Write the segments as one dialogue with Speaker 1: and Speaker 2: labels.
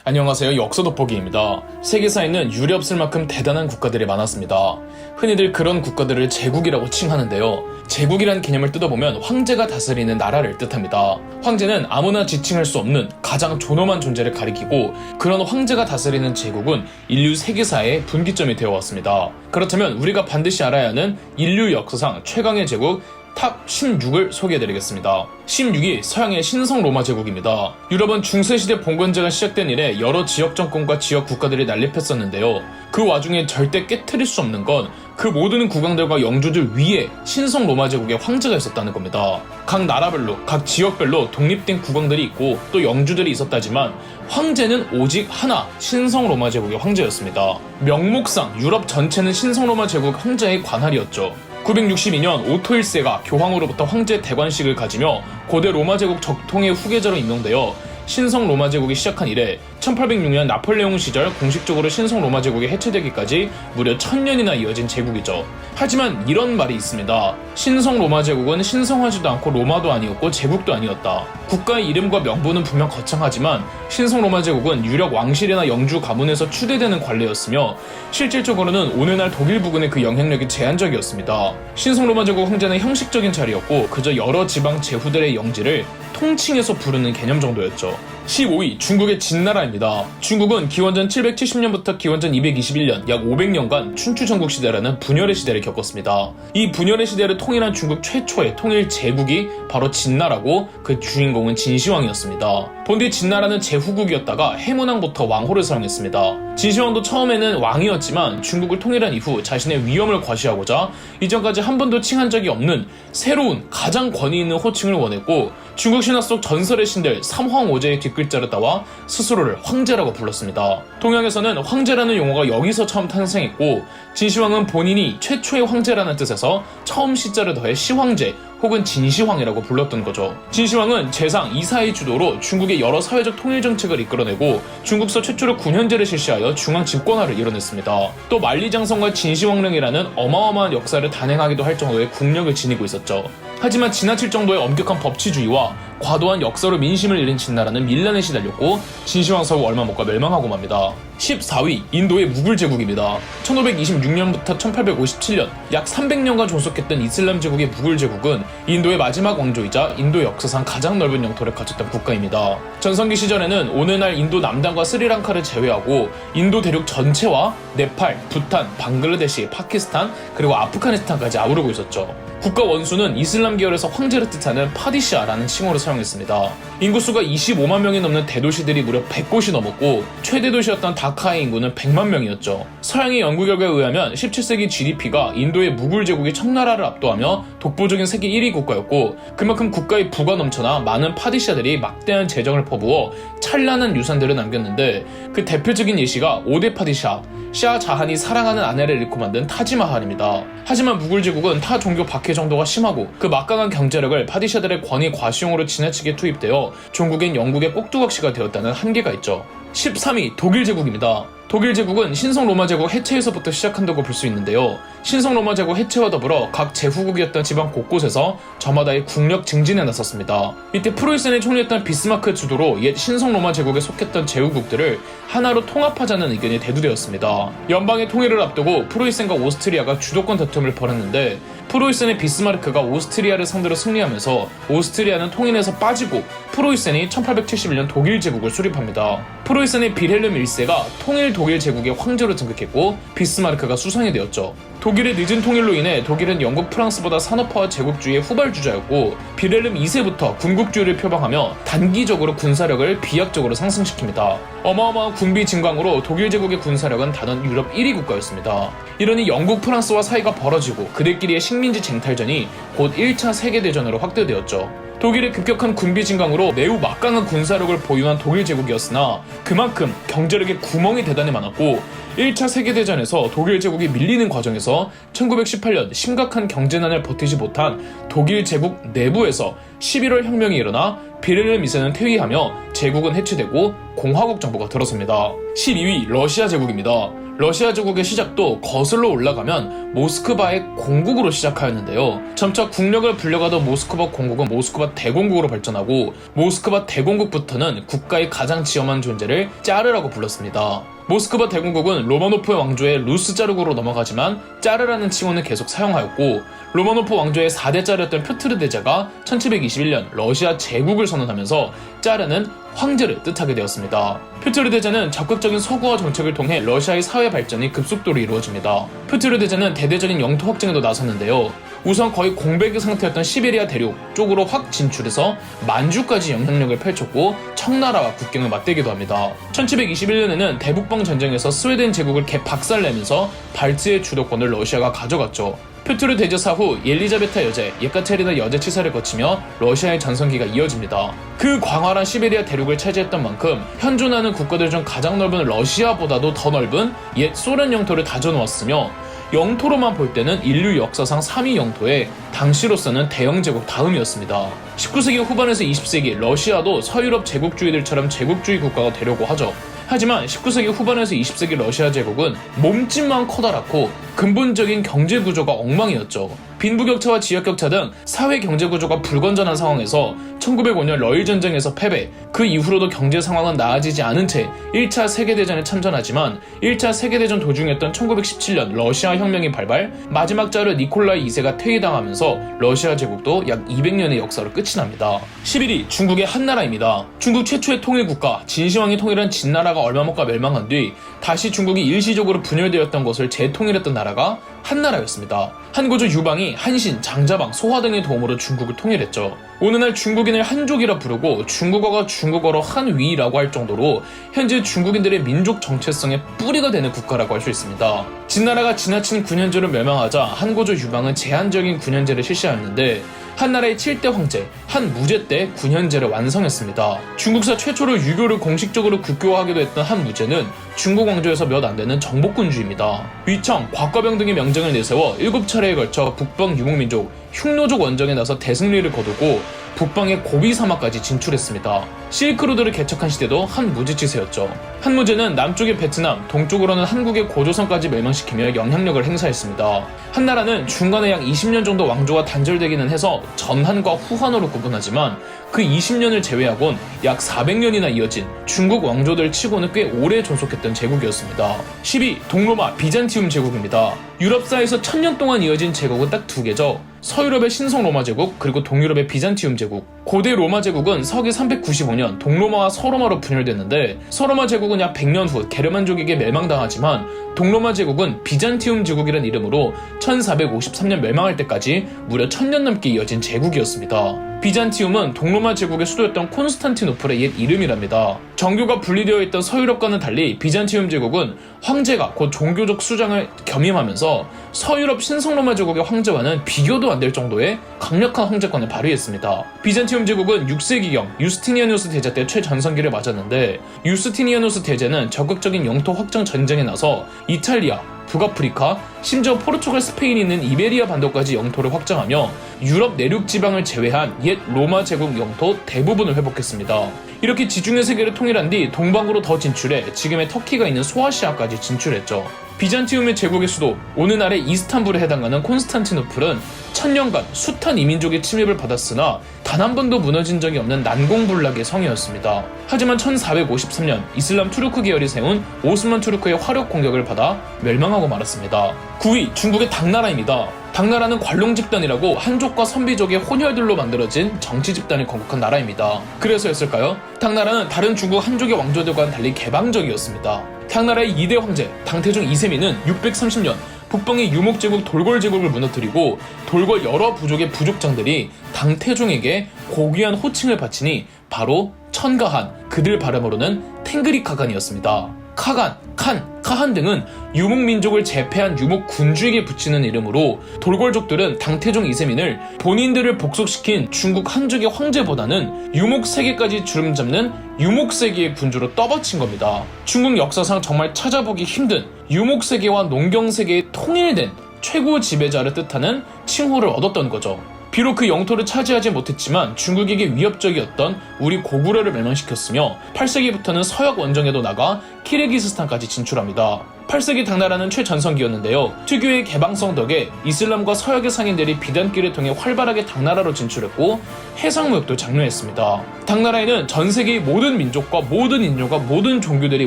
Speaker 1: 안녕하세요. 역사 돋보기입니다. 세계사에는 유례없을 만큼 대단한 국가들이 많았습니다. 흔히들 그런 국가들을 제국이라고 칭하는데요. 제국이란 개념을 뜯어보면 황제가 다스리는 나라를 뜻합니다. 황제는 아무나 지칭할 수 없는 가장 존엄한 존재를 가리키고 그런 황제가 다스리는 제국은 인류 세계사의 분기점이 되어왔습니다. 그렇다면 우리가 반드시 알아야 하는 인류 역사상 최강의 제국 탑 16을 소개해드리겠습니다. 16위 서양의 신성 로마 제국입니다. 유럽은 중세시대 봉건제가 시작된 이래 여러 지역 정권과 지역 국가들이 난립했었는데요. 그 와중에 절대 깨트릴 수 없는 건 그 모든 국왕들과 영주들 위에 신성 로마 제국의 황제가 있었다는 겁니다. 각 나라별로, 각 지역별로 독립된 국왕들이 있고 또 영주들이 있었다지만 황제는 오직 하나, 신성 로마 제국의 황제였습니다. 명목상 유럽 전체는 신성 로마 제국 황제의 관할이었죠. 962년 오토 1세가 교황으로부터 황제 대관식을 가지며 고대 로마 제국 적통의 후계자로 임명되어 신성 로마 제국이 시작한 이래 1806년 나폴레옹 시절 공식적으로 신성 로마 제국이 해체되기까지 무려 1000년이나 이어진 제국이죠. 하지만 이런 말이 있습니다. 신성 로마 제국은 신성하지도 않고 로마도 아니었고 제국도 아니었다. 국가의 이름과 명분은 분명 거창하지만 신성 로마 제국은 유력 왕실이나 영주 가문에서 추대되는 관례였으며 실질적으로는 오늘날 독일 부근의 그 영향력이 제한적이었습니다. 신성 로마 제국 황제는 형식적인 자리였고 그저 여러 지방 제후들의 영지를 통칭해서 부르는 개념 정도였죠. 15위 중국의 진나라입니다. 중국은 기원전 770년부터 기원전 221년 약 500년간 춘추전국 시대라는 분열의 시대를 겪었습니다. 이 분열의 시대를 통일한 중국 최초의 통일 제국이 바로 진나라고 그 주인공은 진시황이었습니다. 본디 진나라는 제후국이었다가 해문왕부터 왕호를 사용했습니다. 진시황도 처음에는 왕이었지만 중국을 통일한 이후 자신의 위엄을 과시하고자 이전까지 한 번도 칭한 적이 없는 새로운 가장 권위 있는 호칭을 원했고 중국 신화 속 전설의 신들 삼황오제의 뒷글자를 따와 스스로를 황제라고 불렀습니다. 동양에서는 황제라는 용어가 여기서 처음 탄생했고 진시황은 본인이 최초의 황제라는 뜻에서 처음 시자를 더해 시황제 혹은 진시황이라고 불렀던 거죠. 진시황은 재상 이사의 주도로 중국의 여러 사회적 통일 정책을 이끌어내고 중국서 최초로 군현제를 실시하여 중앙 집권화를 이뤄냈습니다. 또 만리장성과 진시황릉이라는 어마어마한 역사를 단행하기도 할 정도의 국력을 지니고 있었죠. 하지만 지나칠 정도의 엄격한 법치주의와 과도한 역사로 민심을 잃은 진나라는 밀란에 시달렸고 진시황 사후 얼마 못 가 멸망하고 맙니다. 14위 인도의 무굴 제국입니다. 1526년부터 1857년 약 300년간 존속했던 이슬람 제국의 무굴 제국은 인도의 마지막 왕조이자 인도 역사상 가장 넓은 영토를 가졌던 국가입니다. 전성기 시절에는 오늘날 인도 남단과 스리랑카를 제외하고 인도 대륙 전체와 네팔, 부탄, 방글라데시, 파키스탄 그리고 아프가니스탄까지 아우르고 있었죠. 국가 원수는 이슬람 계열에서 황제를 뜻하는 파디샤라는 칭호를 사용했습니다. 인구수가 25만 명이 넘는 대도시들이 무려 100곳이 넘었고 최대 도시였던 다카의 인구는 100만 명이었죠. 서양의 연구 결과에 의하면 17세기 GDP가 인도의 무굴 제국이 청나라를 압도하며 독보적인 세계 1위 국가였고 그만큼 국가의 부가 넘쳐나 많은 파디샤들이 막대한 재정을 퍼부어 찬란한 유산들을 남겼는데 그 대표적인 예시가 5대 파디샤 샤자한이 사랑하는 아내를 잃고 만든 타지마할입니다. 하지만 무굴 제국은 타 종교 박해 정도가 심하고 그 막강한 경제력을 파디샤들의 권위 과시용으로 지나치게 투입되어 종국인 영국의 꼭두각시가 되었다는 한계가 있죠. 13위 독일 제국입니다. 독일 제국은 신성 로마 제국 해체에서부터 시작한다고 볼 수 있는데요. 신성 로마 제국 해체와 더불어 각 제후국이었던 지방 곳곳에서 저마다의 국력 증진에 나섰습니다. 이때 프로이센의 총리였던 비스마크 주도로 옛 신성 로마 제국에 속했던 제후국들을 하나로 통합하자는 의견이 대두되었습니다. 연방의 통일을 앞두고 프로이센과 오스트리아가 주도권 다툼을 벌였는데 프로이센의 비스마르크가 오스트리아를 상대로 승리하면서 오스트리아는 통일에서 빠지고 프로이센이 1871년 독일 제국을 수립합니다. 프로이센의 빌헬름 1세가 통일 독일 제국의 황제로 등극했고 비스마르크가 수상이 되었죠. 독일의 늦은 통일로 인해 독일은 영국, 프랑스보다 산업화와 제국주의의 후발주자였고 빌헬름 2세부터 군국주의를 표방하며 단기적으로 군사력을 비약적으로 상승시킵니다. 어마어마한 군비 증강으로 독일 제국의 군사력은 단원 유럽 1위 국가였습니다. 이러니 영국, 프랑스와 사이가 벌어지고 그들끼리의 식민지 쟁탈전이 곧 1차 세계대전으로 확대되었죠. 독일의 급격한 군비 증강으로 매우 막강한 군사력을 보유한 독일 제국이었으나 그만큼 경제력의 구멍이 대단히 많았고 1차 세계대전에서 독일 제국이 밀리는 과정에서 1918년 심각한 경제난을 버티지 못한 독일 제국 내부에서 11월 혁명이 일어나 비렐렘 2세는 퇴위하며 제국은 해체되고 공화국 정부가 들어섭니다. 12위 러시아 제국입니다. 러시아 제국의 시작도 거슬러 올라가면 모스크바의 공국으로 시작하였는데요. 점차 국력을 불려가던 모스크바 공국은 모스크바 대공국으로 발전하고 모스크바 대공국부터는 국가의 가장 지엄한 존재를 짜르라고 불렀습니다. 모스크바 대공국은 로마노프 왕조의 루스자르국으로 넘어가지만 짜르라는 칭호는 계속 사용하였고 로마노프 왕조의 4대 짜르였던 표트르 대제가 1721년 러시아 제국을 선언하면서 짜르는 황제를 뜻하게 되었습니다. 표트르 대제는 적극적인 서구화 정책을 통해 러시아의 사회 발전이 급속도로 이루어집니다. 표트르 대제는 대대적인 영토 확장에도 나섰는데요. 우선 거의 공백의 상태였던 시베리아 대륙 쪽으로 확 진출해서 만주까지 영향력을 펼쳤고 청나라와 국경을 맞대기도 합니다. 1721년에는 대북방 전쟁에서 스웨덴 제국을 개박살내면서 발트의 주도권을 러시아가 가져갔죠. 표트르 대제 사후 옐리자베타 여제, 예카테리나 여제 치사를 거치며 러시아의 전성기가 이어집니다. 그 광활한 시베리아 대륙을 차지했던 만큼 현존하는 국가들 중 가장 넓은 러시아보다도 더 넓은 옛 소련 영토를 다져놓았으며 영토로만 볼 때는 인류 역사상 3위 영토에 당시로서는 대영 제국 다음이었습니다. 19세기 후반에서 20세기 러시아도 서유럽 제국주의들처럼 제국주의 국가가 되려고 하죠. 하지만 19세기 후반에서 20세기 러시아 제국은 몸집만 커다랗고 근본적인 경제 구조가 엉망이었죠. 빈부격차와 지역격차 등 사회 경제 구조가 불건전한 상황에서 1905년 러일 전쟁에서 패배, 그 이후로도 경제 상황은 나아지지 않은 채 1차 세계대전에 참전하지만 1차 세계대전 도중이었던 1917년 러시아 혁명이 발발, 마지막 자르 니콜라이 2세가 퇴위당하면서 러시아 제국도 약 200년의 역사로 끝이 납니다. 11위 중국의 한나라입니다. 중국 최초의 통일국가 진시황이 통일한 진나라가 얼마 못 가 멸망한 뒤 다시 중국이 일시적으로 분열되었던 것을 재통일했던 나라가 한나라였습니다. 한고조 유방이 한신, 장자방, 소화 등의 도움으로 중국을 통일했죠. 어느 날 중국인을 한족이라 부르고 중국어가 중국어로 한위라고 할 정도로 현재 중국인들의 민족 정체성의 뿌리가 되는 국가라고 할 수 있습니다. 진나라가 지나친 9년제로 멸망하자 한고조 유방은 제한적인 9년제를 실시하였는데 한나라의 7대 황제, 한무제 때 9년제를 완성했습니다. 중국사 최초로 유교를 공식적으로 국교화하기도 했던 한무제는 중국 왕조에서 몇 안 되는 정복군주입니다. 위청, 곽과병 등의 명정을 내세워 7차례에 걸쳐 북방 유목민족, 흉노족 원정에 나서 대승리를 거두고 북방의 고비 사막까지 진출했습니다. 실크로드를 개척한 시대도 한무제 치세였죠. 한무제는 남쪽의 베트남, 동쪽으로는 한국의 고조선까지 멸망시키며 영향력을 행사했습니다. 한나라는 중간에 약 20년 정도 왕조가 단절되기는 해서 전한과 후한으로 구분하지만 그 20년을 제외하곤 약 400년이나 이어진 중국 왕조들 치고는 꽤 오래 존속했던 제국이었습니다. 10위 동로마 비잔티움 제국입니다. 유럽사에서 1000년 동안 이어진 제국은 딱 두 개죠. 서유럽의 신성 로마 제국 그리고 동유럽의 비잔티움 제국. 고대 로마 제국은 서기 395년 동로마와 서로마로 분열됐는데 서로마 제국은 약 100년 후 게르만족에게 멸망당하지만 동로마 제국은 비잔티움 제국이란 이름으로 1453년 멸망할 때까지 무려 1000년 넘게 이어진 제국이었습니다. 비잔티움은 동로마 제국의 수도였던 콘스탄티노플의 옛 이름이랍니다. 정교가 분리되어 있던 서유럽과는 달리 비잔티움 제국은 황제가 곧 종교적 수장을 겸임하면서 서유럽 신성로마 제국의 황제와는 비교도 안 될 정도의 강력한 황제권을 발휘했습니다. 비잔티움 제국은 6세기경 유스티니아누스 대제 때 최전성기를 맞았는데 유스티니아누스 대제는 적극적인 영토 확장 전쟁에 나서 이탈리아, 북아프리카, 심지어 포르투갈, 스페인이 있는 이베리아 반도까지 영토를 확장하며 유럽 내륙 지방을 제외한 옛 로마 제국 영토 대부분을 회복했습니다. 이렇게 지중해 세계를 통일한 뒤 동방으로 더 진출해 지금의 터키가 있는 소아시아까지 진출했죠. 비잔티움의 제국의 수도, 오늘날의 이스탄불에 해당하는 콘스탄티노플은 1000년간 숱한 이민족의 침입을 받았으나 단 한 번도 무너진 적이 없는 난공불락의 성이었습니다. 하지만 1453년 이슬람 투르크 계열이 세운 오스만 투르크의 화력 공격을 받아 멸망하고 말았습니다. 9위 중국의 당나라입니다. 당나라는 관롱 집단이라고 한족과 선비족의 혼혈들로 만들어진 정치 집단을 건국한 나라입니다. 그래서였을까요? 당나라는 다른 중국 한족의 왕조들과는 달리 개방적이었습니다. 당나라의 2대 황제 당태종 이세민은 630년 북방의 유목제국 돌궐제국을 무너뜨리고 돌궐 여러 부족의 부족장들이 당태종에게 고귀한 호칭을 바치니 바로 천가한, 그들 발음으로는 탱그리 카간이었습니다. 카간, 칸, 카한 등은 유목민족을 제패한 유목군주에게 붙이는 이름으로 돌궐족들은 당태종 이세민을 본인들을 복속시킨 중국 한족의 황제보다는 유목세계까지 주름잡는 유목세계의 군주로 떠받친 겁니다. 중국 역사상 정말 찾아보기 힘든 유목세계와 농경세계의 통일된 최고 지배자를 뜻하는 칭호를 얻었던 거죠. 비록 그 영토를 차지하지 못했지만 중국에게 위협적이었던 우리 고구려를 멸망시켰으며 8세기부터는 서역 원정에도 나가 키르기스스탄까지 진출합니다. 8세기 당나라는 최전성기였는데요. 특유의 개방성 덕에 이슬람과 서역의 상인들이 비단길을 통해 활발하게 당나라로 진출했고 해상무역도 장려했습니다. 당나라에는 전 세계의 모든 민족과 모든 인종과 모든 종교들이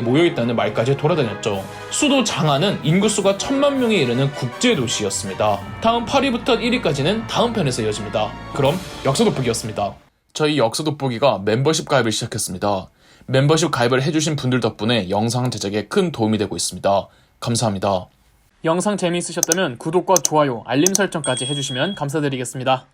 Speaker 1: 모여있다는 말까지 돌아다녔죠. 수도 장안은 인구수가 1000만 명에 이르는 국제도시였습니다. 다음 8위부터 1위까지는 다음 편에서 이어집니다. 그럼 역사 돋보기였습니다. 저희 역사 돋보기가 멤버십 가입을 시작했습니다. 멤버십 가입을 해주신 분들 덕분에 영상 제작에 큰 도움이 되고 있습니다. 감사합니다.
Speaker 2: 영상 재미있으셨다면 구독과 좋아요, 알림 설정까지 해주시면 감사드리겠습니다.